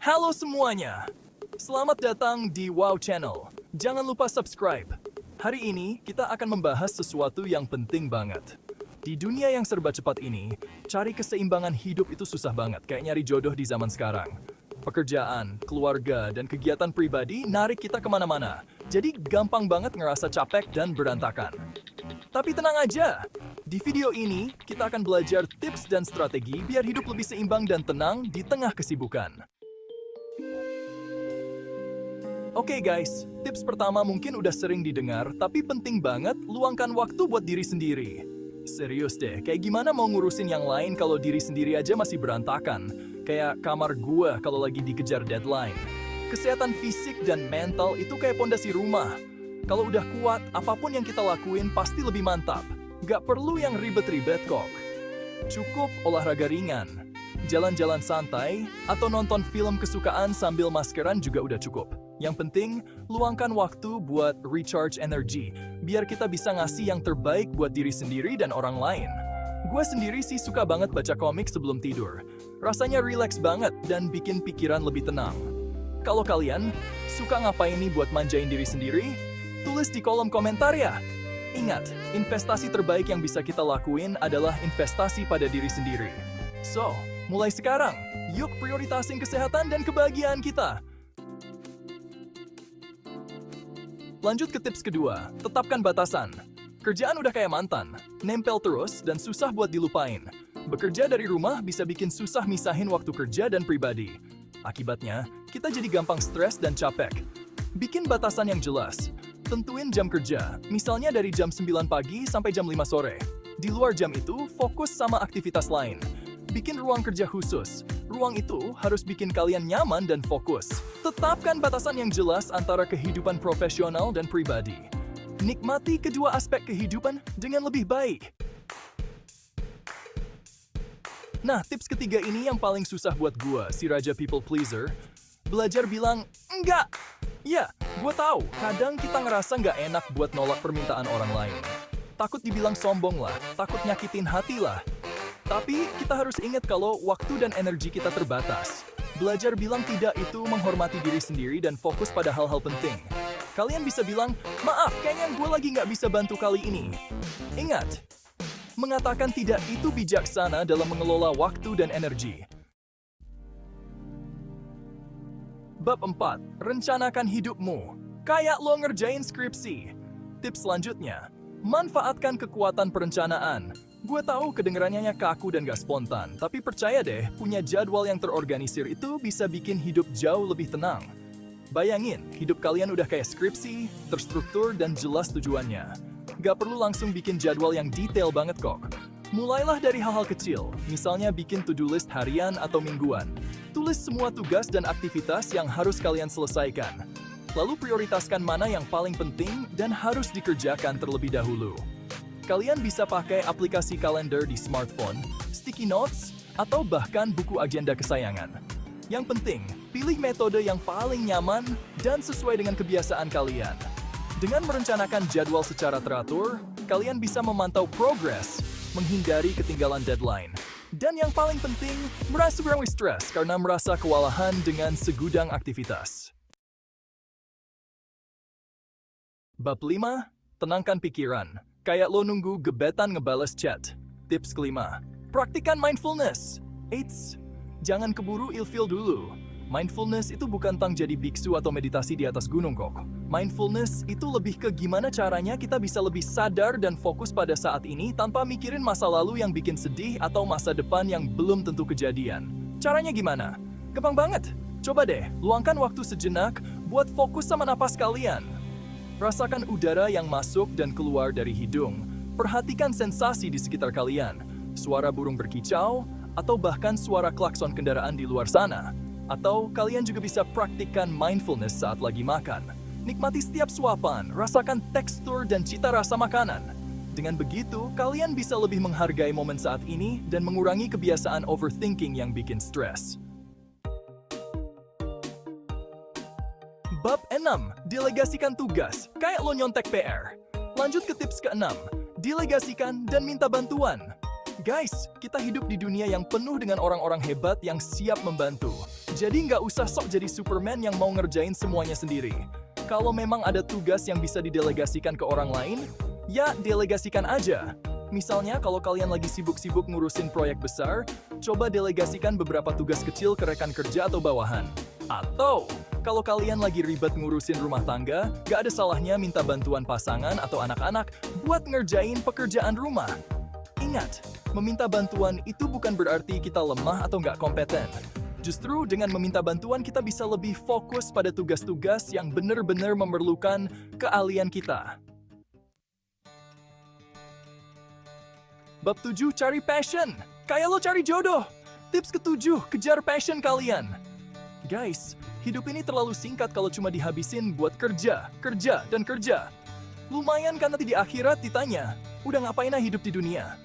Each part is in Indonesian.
Halo semuanya, selamat datang di Wow Channel. Jangan lupa subscribe. Hari ini kita akan membahas sesuatu yang penting banget. Di dunia yang serba cepat ini, cari keseimbangan hidup itu susah banget, kayak nyari jodoh di zaman sekarang. Pekerjaan, keluarga, dan kegiatan pribadi narik kita kemana-mana. Jadi gampang banget ngerasa capek dan berantakan. Tapi tenang aja, di video ini kita akan belajar tips dan strategi biar hidup lebih seimbang dan tenang di tengah kesibukan. Oke guys, tips pertama mungkin udah sering didengar, tapi penting banget luangkan waktu buat diri sendiri. Serius deh, kayak gimana mau ngurusin yang lain kalau diri sendiri aja masih berantakan? Kayak kamar gua kalau lagi dikejar deadline. Kesehatan fisik dan mental itu kayak pondasi rumah. Kalau udah kuat, apapun yang kita lakuin pasti lebih mantap. Gak perlu yang ribet-ribet kok. Cukup olahraga ringan, jalan-jalan santai, atau nonton film kesukaan sambil maskeran juga udah cukup. Yang penting, luangkan waktu buat recharge energy, biar kita bisa ngasih yang terbaik buat diri sendiri dan orang lain. Gue sendiri sih suka banget baca komik sebelum tidur. Rasanya rileks banget dan bikin pikiran lebih tenang. Kalau kalian suka ngapain nih buat manjain diri sendiri? Tulis di kolom komentar ya. Ingat, investasi terbaik yang bisa kita lakuin adalah investasi pada diri sendiri. So, mulai sekarang, yuk prioritasin kesehatan dan kebahagiaan kita. Lanjut ke tips kedua, tetapkan batasan. Kerjaan udah kayak mantan, nempel terus dan susah buat dilupain. Bekerja dari rumah bisa bikin susah misahin waktu kerja dan pribadi. Akibatnya, kita jadi gampang stres dan capek. Bikin batasan yang jelas. Tentuin jam kerja, misalnya dari jam 9 pagi sampai jam 5 sore. Di luar jam itu, fokus sama aktivitas lain. Bikin ruang kerja khusus. Ruang itu harus bikin kalian nyaman dan fokus. Tetapkan batasan yang jelas antara kehidupan profesional dan pribadi. Nikmati kedua aspek kehidupan dengan lebih baik. Nah, tips ketiga ini yang paling susah buat gua, si raja people pleaser. Belajar bilang, enggak! Ya, gue tahu, kadang kita ngerasa nggak enak buat nolak permintaan orang lain. Takut dibilang sombong lah, takut nyakitin hati lah. Tapi kita harus ingat kalau waktu dan energi kita terbatas. Belajar bilang tidak itu menghormati diri sendiri dan fokus pada hal-hal penting. Kalian bisa bilang, maaf, kayaknya gue lagi nggak bisa bantu kali ini. Ingat, mengatakan tidak itu bijaksana dalam mengelola waktu dan energi. Bab 4. Rencanakan hidupmu. Kayak lo ngerjain skripsi. Tips selanjutnya, manfaatkan kekuatan perencanaan. Gue tahu kedengarannya kaku dan gak spontan, tapi percaya deh, punya jadwal yang terorganisir itu bisa bikin hidup jauh lebih tenang. Bayangin, hidup kalian udah kayak skripsi, terstruktur dan jelas tujuannya. Gak perlu langsung bikin jadwal yang detail banget kok. Mulailah dari hal-hal kecil, misalnya bikin to-do list harian atau mingguan. Tulis semua tugas dan aktivitas yang harus kalian selesaikan. Lalu prioritaskan mana yang paling penting dan harus dikerjakan terlebih dahulu. Kalian bisa pakai aplikasi kalender di smartphone, sticky notes, atau bahkan buku agenda kesayangan. Yang penting, pilih metode yang paling nyaman dan sesuai dengan kebiasaan kalian. Dengan merencanakan jadwal secara teratur, kalian bisa memantau progres, menghindari ketinggalan deadline. Dan yang paling penting, merasa kurang stres karena merasa kewalahan dengan segudang aktivitas. Bab 5. Tenangkan pikiran. Kayak lo nunggu gebetan ngebales chat. Tips kelima. Praktikan mindfulness. Eits, jangan keburu ilfeel dulu. Mindfulness itu bukan tentang jadi biksu atau meditasi di atas gunung kok. Mindfulness itu lebih ke gimana caranya kita bisa lebih sadar dan fokus pada saat ini tanpa mikirin masa lalu yang bikin sedih atau masa depan yang belum tentu kejadian. Caranya gimana? Gampang banget. Coba deh, luangkan waktu sejenak buat fokus sama napas kalian. Rasakan udara yang masuk dan keluar dari hidung. Perhatikan sensasi di sekitar kalian. Suara burung berkicau, atau bahkan suara klakson kendaraan di luar sana. Atau kalian juga bisa praktikkan mindfulness saat lagi makan. Nikmati setiap suapan, rasakan tekstur dan cita rasa makanan. Dengan begitu, kalian bisa lebih menghargai momen saat ini dan mengurangi kebiasaan overthinking yang bikin stres. Bab 6. Delegasikan tugas, kayak lo nyontek PR. Lanjut ke tips ke-6. Delegasikan dan minta bantuan. Guys, kita hidup di dunia yang penuh dengan orang-orang hebat yang siap membantu. Jadi nggak usah sok jadi Superman yang mau ngerjain semuanya sendiri. Kalau memang ada tugas yang bisa didelegasikan ke orang lain, ya delegasikan aja. Misalnya kalau kalian lagi sibuk-sibuk ngurusin proyek besar, coba delegasikan beberapa tugas kecil ke rekan kerja atau bawahan. Atau, kalau kalian lagi ribet ngurusin rumah tangga, gak ada salahnya minta bantuan pasangan atau anak-anak buat ngerjain pekerjaan rumah. Ingat, meminta bantuan itu bukan berarti kita lemah atau gak kompeten. Justru dengan meminta bantuan kita bisa lebih fokus pada tugas-tugas yang benar-benar memerlukan keahlian kita. Bab 7, cari passion. Kayak lo cari jodoh. Tips ke-7, kejar passion kalian. Guys, hidup ini terlalu singkat kalau cuma dihabisin buat kerja, dan kerja. Lumayan kan nanti di akhirat ditanya, udah ngapain hidup di dunia?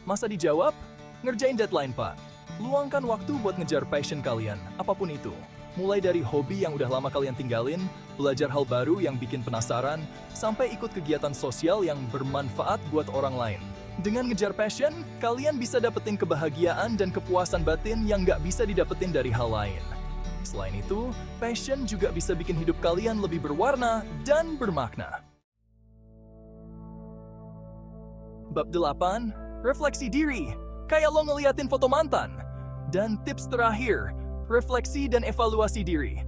Masa dijawab? Ngerjain deadline, Pak. Luangkan waktu buat ngejar passion kalian, apapun itu. Mulai dari hobi yang udah lama kalian tinggalin, belajar hal baru yang bikin penasaran, sampai ikut kegiatan sosial yang bermanfaat buat orang lain. Dengan ngejar passion, kalian bisa dapetin kebahagiaan dan kepuasan batin yang nggak bisa didapetin dari hal lain. Selain itu, passion juga bisa bikin hidup kalian lebih berwarna dan bermakna. Bab 8, refleksi diri. Kayak lo ngeliatin foto mantan. Dan tips terakhir, refleksi dan evaluasi diri.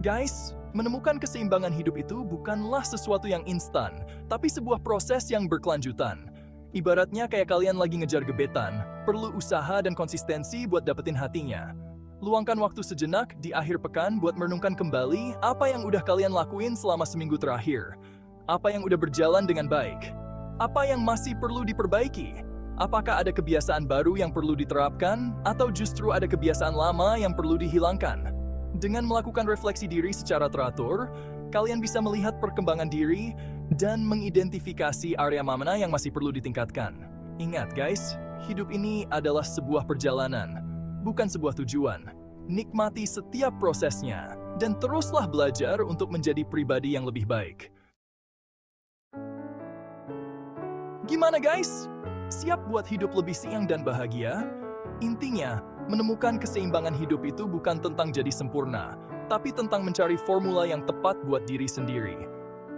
Guys, menemukan keseimbangan hidup itu bukanlah sesuatu yang instan, tapi sebuah proses yang berkelanjutan. Ibaratnya kayak kalian lagi ngejar gebetan, perlu usaha dan konsistensi buat dapetin hatinya. Luangkan waktu sejenak di akhir pekan buat merenungkan kembali apa yang udah kalian lakuin selama seminggu terakhir. Apa yang udah berjalan dengan baik. Apa yang masih perlu diperbaiki. Apakah ada kebiasaan baru yang perlu diterapkan, atau justru ada kebiasaan lama yang perlu dihilangkan? Dengan melakukan refleksi diri secara teratur, kalian bisa melihat perkembangan diri dan mengidentifikasi area mana yang masih perlu ditingkatkan. Ingat guys, hidup ini adalah sebuah perjalanan, bukan sebuah tujuan. Nikmati setiap prosesnya, dan teruslah belajar untuk menjadi pribadi yang lebih baik. Gimana guys? Siap buat hidup lebih siang dan bahagia? Intinya, menemukan keseimbangan hidup itu bukan tentang jadi sempurna, tapi tentang mencari formula yang tepat buat diri sendiri.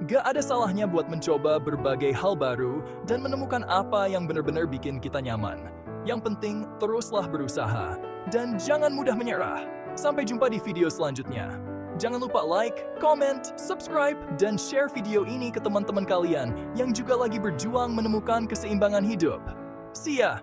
Gak ada salahnya buat mencoba berbagai hal baru dan menemukan apa yang benar-benar bikin kita nyaman. Yang penting, teruslah berusaha. Dan jangan mudah menyerah. Sampai jumpa di video selanjutnya. Jangan lupa like, comment, subscribe, dan share video ini ke teman-teman kalian yang juga lagi berjuang menemukan keseimbangan hidup. See ya!